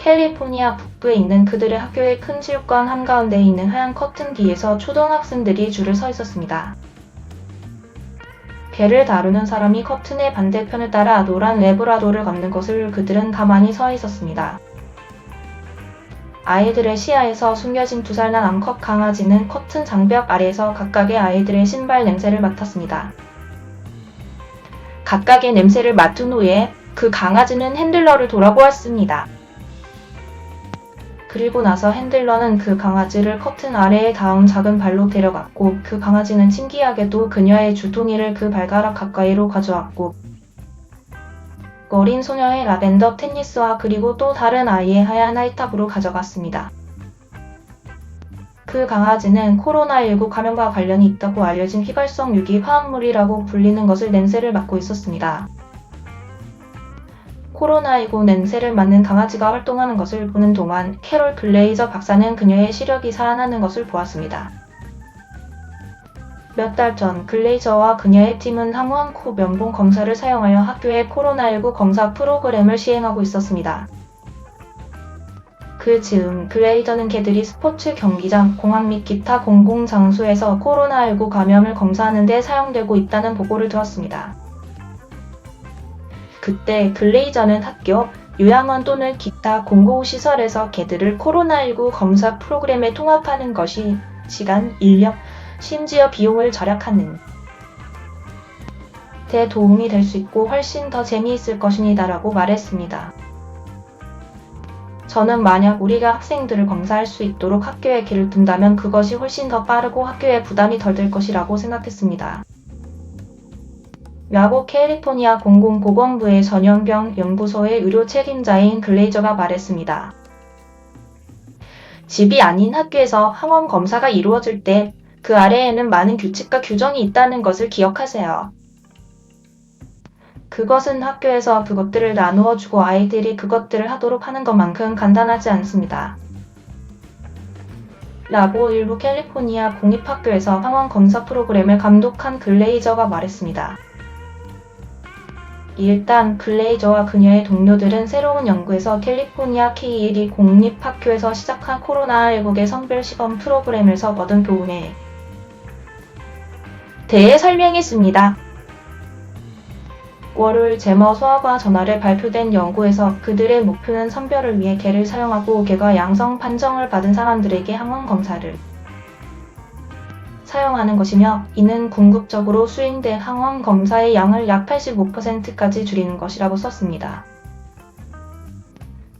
캘리포니아 북부에 있는 그들의 학교의 큰 체육관 한가운데에 있는 하얀 커튼 뒤에서 초등학생들이 줄을 서 있었습니다. 개를 다루는 사람이 커튼의 반대편을 따라 노란 레브라도를 걷는 것을 그들은 가만히 서 있었습니다. 아이들의 시야에서 숨겨진 2살 난 암컷 강아지는 커튼 장벽 아래에서 각각의 아이들의 신발 냄새를 맡았습니다. 각각의 냄새를 맡은 후에 그 강아지는 핸들러를 돌아보았습니다. 그리고 나서 핸들러는 그 강아지를 커튼 아래에 닿은 작은 발로 데려갔고 그 강아지는 신기하게도 그녀의 주둥이를 그 발가락 가까이로 가져왔고 어린 소녀의 라벤더 테니스와 그리고 또 다른 아이의 하얀 나이탑으로 가져갔습니다. 그 강아지는 코로나19 감염과 관련이 있다고 알려진 휘발성 유기 화학물이라고 불리는 것을 냄새를 맡고 있었습니다. 코로나19 냄새를 맡는 강아지가 활동하는 것을 보는 동안 캐롤 글레이저 박사는 그녀의 시력이 살아나는 것을 보았습니다. 몇 달 전 글레이저와 그녀의 팀은 항원 코 면봉 검사를 사용하여 학교의 코로나19 검사 프로그램을 시행하고 있었습니다. 그 즈음 글레이저는 개들이 스포츠 경기장, 공항 및 기타 공공장소에서 코로나19 감염을 검사하는 데 사용되고 있다는 보고를 들었습니다. 그때 글레이저는 학교, 요양원 또는 기타 공공시설에서 개들을 코로나19 검사 프로그램에 통합하는 것이 시간, 인력, 심지어 비용을 절약하는 데 도움이 될 수 있고 훨씬 더 재미있을 것입니다 라고 말했습니다. 저는 만약 우리가 학생들을 검사할 수 있도록 학교에 개를 둔다면 그것이 훨씬 더 빠르고 학교에 부담이 덜 될 것이라고 생각했습니다. 라고 캘리포니아 공공보건부의 전염병 연구소의 의료 책임자인 글레이저가 말했습니다. 집이 아닌 학교에서 항원 검사가 이루어질 때 그 아래에는 많은 규칙과 규정이 있다는 것을 기억하세요. 그것은 학교에서 그것들을 나누어 주고 아이들이 그것들을 하도록 하는 것만큼 간단하지 않습니다. 라고 일부 캘리포니아 공립학교에서 항원 검사 프로그램을 감독한 글레이저가 말했습니다. 일단 글레이저와 그녀의 동료들은 새로운 연구에서 캘리포니아 K-12 공립학교에서 시작한 코로나19의 성별 시범 프로그램에서 얻은 교훈에 대해 설명했습니다. 월요일 제머 소아과 저널에 발표된 연구에서 그들의 목표는 선별을 위해 개를 사용하고 개가 양성 판정을 받은 사람들에게 항원 검사를 사용하는 것이며 이는 궁극적으로 수행된 항원 검사의 양을 약 85%까지 줄이는 것이라고 썼습니다.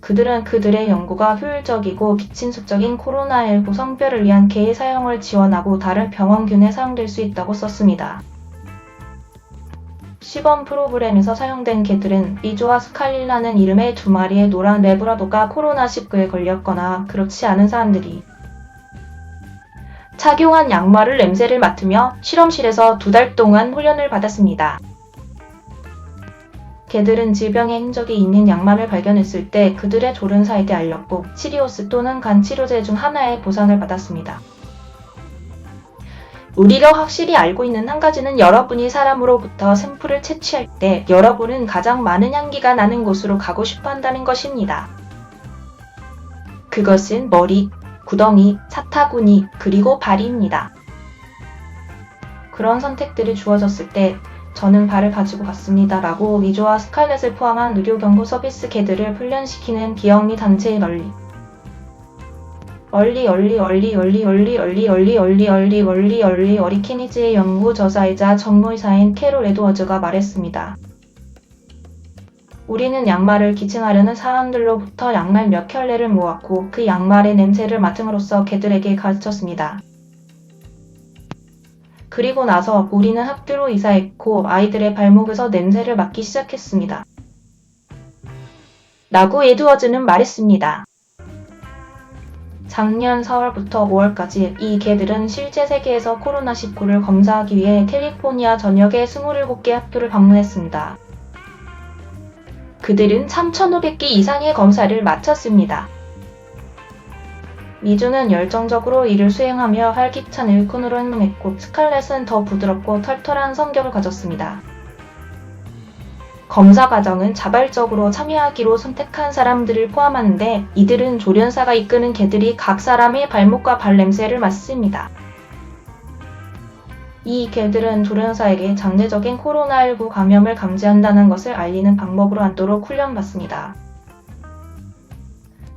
그들은 그들의 연구가 효율적이고 비친숙적인 코로나19 성별을 위한 개의 사용을 지원하고 다른 병원균에 사용될 수 있다고 썼습니다. 시범 프로그램에서 사용된 개들은 리조와 스칼리라는 이름의 2마리의 노란 레브라도가 코로나19에 걸렸거나 그렇지 않은 사람들이 착용한 양말을 냄새를 맡으며 실험실에서 2달 동안 훈련을 받았습니다. 개들은 질병의 흔적이 있는 양말을 발견했을 때 그들의 조련사에게 알렸고 치리오스 또는 간 치료제 중 하나의 보상을 받았습니다. 우리가 확실히 알고 있는 한 가지는 여러분이 사람으로부터 샘플을 채취할 때 여러분은 가장 많은 향기가 나는 곳으로 가고 싶어 한다는 것입니다. 그것은 머리, 구덩이, 사타구니, 그리고 발입니다. 그런 선택들이 주어졌을 때 저는 발을 가지고 갔습니다. 라고 리조와 스칼렛을 포함한 의료경보 서비스 개들을 훈련시키는 기업 및 단체의 어리케니즈의 연구 저자이자 전무의사인 캐롤 에드워즈가 말했습니다. 우리는 양말을 기증하려는 사람들로부터 양말 몇 켤레를 모았고 그 양말의 냄새를 맡음으로써 개들에게 가르쳤습니다. 그리고 나서 우리는 학교로 이사했고 아이들의 발목에서 냄새를 맡기 시작했습니다. 라고 에드워즈는 말했습니다. 작년 4월부터 5월까지 이 개들은 실제 세계에서 코로나19를 검사하기 위해 캘리포니아 전역의 27개 학교를 방문했습니다. 그들은 3,500개 이상의 검사를 마쳤습니다. 미주는 열정적으로 이를 수행하며 활기찬 일꾼으로 행동했고 스칼렛은 더 부드럽고 털털한 성격을 가졌습니다. 검사 과정은 자발적으로 참여하기로 선택한 사람들을 포함하는데 이들은 조련사가 이끄는 개들이 각 사람의 발목과 발 냄새를 맡습니다. 이 개들은 조련사에게 장내적인 코로나19 감염을 감지한다는 것을 알리는 방법으로 앉도록 훈련받습니다.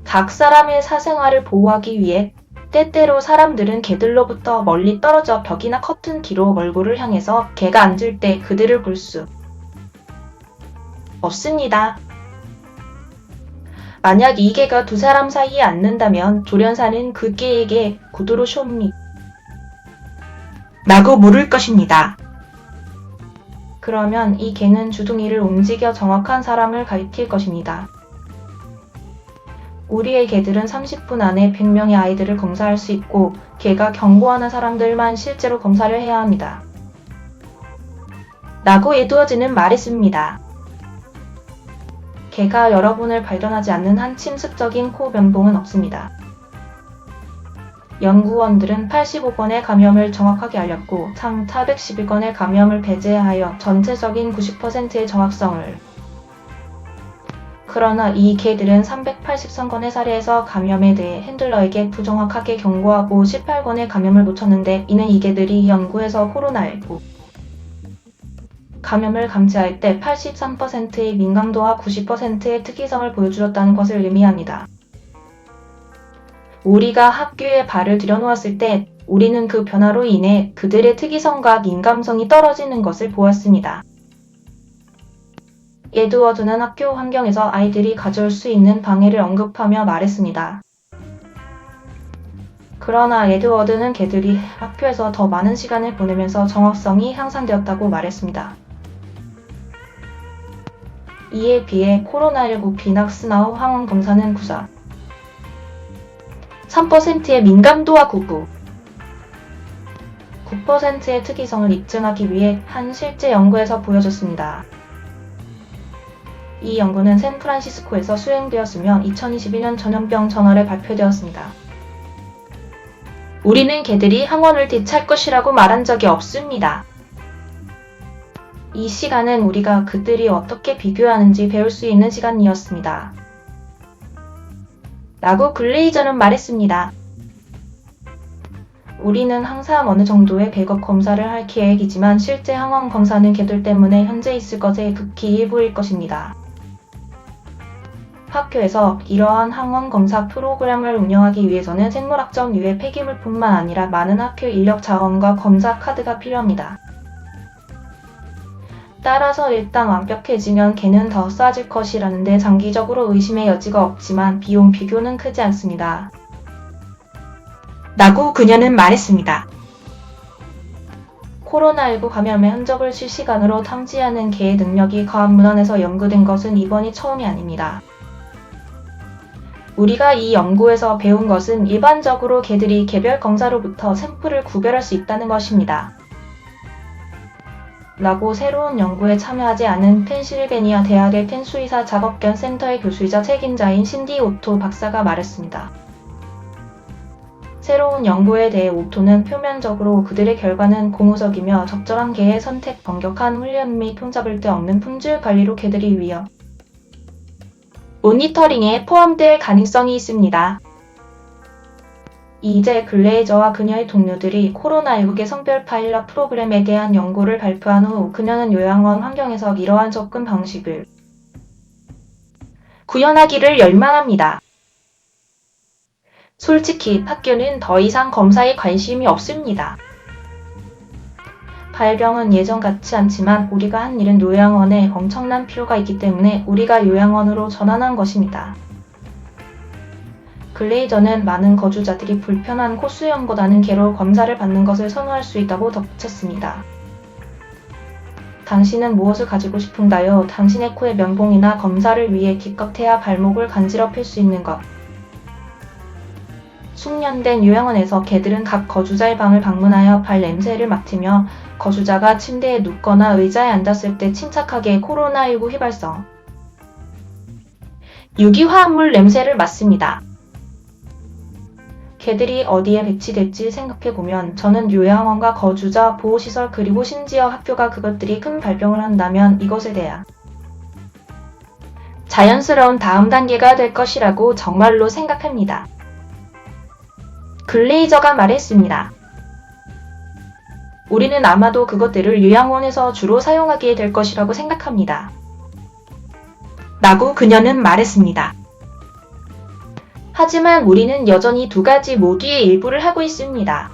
각 사람의 사생활을 보호하기 위해 때때로 사람들은 개들로부터 멀리 떨어져 벽이나 커튼 뒤로 얼굴을 향해서 개가 앉을 때 그들을 볼 수 없습니다. 만약 이 개가 두 사람 사이에 앉는다면 조련사는 그 개에게 구두로 쇼미 라고 물을 것입니다. 그러면 이 개는 주둥이를 움직여 정확한 사람을 가리킬 것입니다. 우리의 개들은 30분 안에 100명의 아이들을 검사할 수 있고 개가 경고하는 사람들만 실제로 검사를 해야 합니다. 라고 에드워즈는 말했습니다. 개가 여러분을 발견하지 않는 한 침습적인 코 면봉은 없습니다. 연구원들은 85건의 감염을 정확하게 알렸고 총 411건의 감염을 배제하여 전체적인 90%의 정확성을 그러나 이 개들은 383건의 사례에서 감염에 대해 핸들러에게 부정확하게 경고하고 18건의 감염을 놓쳤는데 이는 이 개들이 연구에서 코로나19 감염을 감지할 때 83%의 민감도와 90%의 특이성을 보여주었다는 것을 의미합니다. 우리가 학교에 발을 들여놓았을 때 우리는 그 변화로 인해 그들의 특이성과 민감성이 떨어지는 것을 보았습니다. 에드워드는 학교 환경에서 아이들이 가져올 수 있는 방해를 언급하며 말했습니다. 그러나 에드워드는 개들이 학교에서 더 많은 시간을 보내면서 정확성이 향상되었다고 말했습니다. 이에 비해 코로나19 비낙스나우 항원 검사는 3%의 민감도와 9%의 특이성을 입증하기 위해 한 실제 연구에서 보여졌습니다. 이 연구는 샌프란시스코에서 수행되었으며 2021년 전염병 저널에 발표되었습니다. 우리는 개들이 항원을 대체할 것이라고 말한 적이 없습니다. 이 시간은 우리가 그들이 어떻게 비교하는지 배울 수 있는 시간이었습니다. 라고 글레이저는 말했습니다. 우리는 항상 어느 정도의 백업 검사를 할 계획이지만 실제 항원 검사는 개들 때문에 현재 있을 것의 극히 일부일 것입니다. 학교에서 이러한 항원 검사 프로그램을 운영하기 위해서는 생물학적 유해 폐기물뿐만 아니라 많은 학교 인력 자원과 검사 카드가 필요합니다. 따라서 일단 완벽해지면 개는 더 싸질 것이라는데 장기적으로 의심의 여지가 없지만 비용 비교는 크지 않습니다. 라고 그녀는 말했습니다. 코로나19 감염의 흔적을 실시간으로 탐지하는 개의 능력이 과학문헌에서 연구된 것은 이번이 처음이 아닙니다. 우리가 이 연구에서 배운 것은 일반적으로 개들이 개별 검사로부터 샘플을 구별할 수 있다는 것입니다. 라고 새로운 연구에 참여하지 않은 펜실베니아 대학의 펜수의사 작업견 센터의 교수이자 책임자인 신디 오토 박사가 말했습니다. 새로운 연구에 대해 오토는 표면적으로 그들의 결과는 고무적이며 적절한 개의 선택, 엄격한 훈련 및 흠잡을 데 없는 품질 관리로 개들이 위험 모니터링에 포함될 가능성이 있습니다. 이제 글레이저와 그녀의 동료들이 코로나19의 성별 파일럿 프로그램에 대한 연구를 발표한 후 그녀는 요양원 환경에서 이러한 접근 방식을 구현하기를 열망합니다. 솔직히 학교는 더 이상 검사에 관심이 없습니다. 발병은 예전 같지 않지만 우리가 한 일은 요양원에 엄청난 필요가 있기 때문에 우리가 요양원으로 전환한 것입니다. 글레이저는 많은 거주자들이 불편한 코수염보다는 개로 검사를 받는 것을 선호할 수 있다고 덧붙였습니다. 당신은 무엇을 가지고 싶은가요? 당신의 코의 면봉이나 검사를 위해 기껏해야 발목을 간지럽힐 수 있는 것. 숙련된 요양원에서 개들은 각 거주자의 방을 방문하여 발 냄새를 맡으며 거주자가 침대에 눕거나 의자에 앉았을 때 침착하게 코로나19 휘발성 유기화합물 냄새를 맡습니다. 개들이 어디에 배치될지 생각해보면 저는 요양원과 거주자, 보호시설 그리고 심지어 학교가 그것들이 큰 발병을 한다면 이것에 대한 자연스러운 다음 단계가 될 것이라고 정말로 생각합니다. 글레이저가 말했습니다. 우리는 아마도 그것들을 요양원에서 주로 사용하게 될 것이라고 생각합니다. 라고 그녀는 말했습니다. 하지만 우리는 여전히 두 가지 모두의 일부를 하고 있습니다.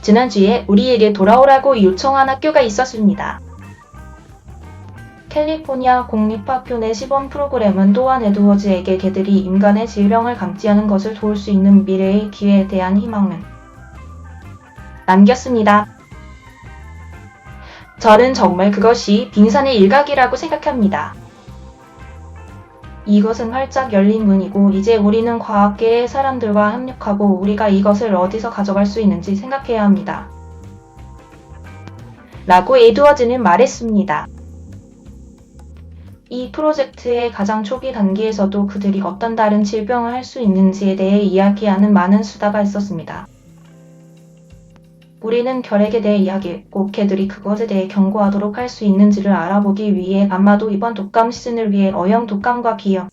지난주에 우리에게 돌아오라고 요청한 학교가 있었습니다. 캘리포니아 공립학교 내 시범 프로그램은 또한 에드워즈에게 개들이 인간의 질병을 감지하는 것을 도울 수 있는 미래의 기회에 대한 희망을 남겼습니다. 저는 정말 그것이 빙산의 일각이라고 생각합니다. 이것은 활짝 열린 문이고 이제 우리는 과학계의 사람들과 협력하고 우리가 이것을 어디서 가져갈 수 있는지 생각해야 합니다. 라고 에드워즈는 말했습니다. 이 프로젝트의 가장 초기 단계에서도 그들이 어떤 다른 질병을 할 수 있는지에 대해 이야기하는 많은 수다가 있었습니다. 우리는 결핵에 대해 이야기했고 개들이 그것에 대해 경고하도록 할 수 있는지를 알아보기 위해 아마도 이번 독감 시즌을 위해 어형 독감과 비형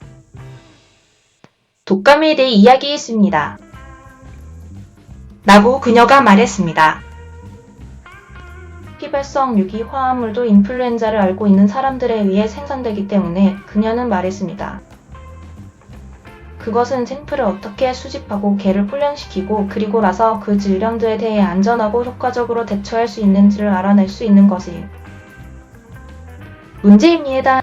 독감에 대해 이야기했습니다. 라고 그녀가 말했습니다. 피발성 유기 화합물도 인플루엔자를 앓고 있는 사람들에 의해 생산되기 때문에 그녀는 말했습니다. 그것은 샘플을 어떻게 수집하고 개를 훈련시키고 그리고 나서 그 질병들에 대해 안전하고 효과적으로 대처할 수 있는지를 알아낼 수 있는 것이 문제입니다.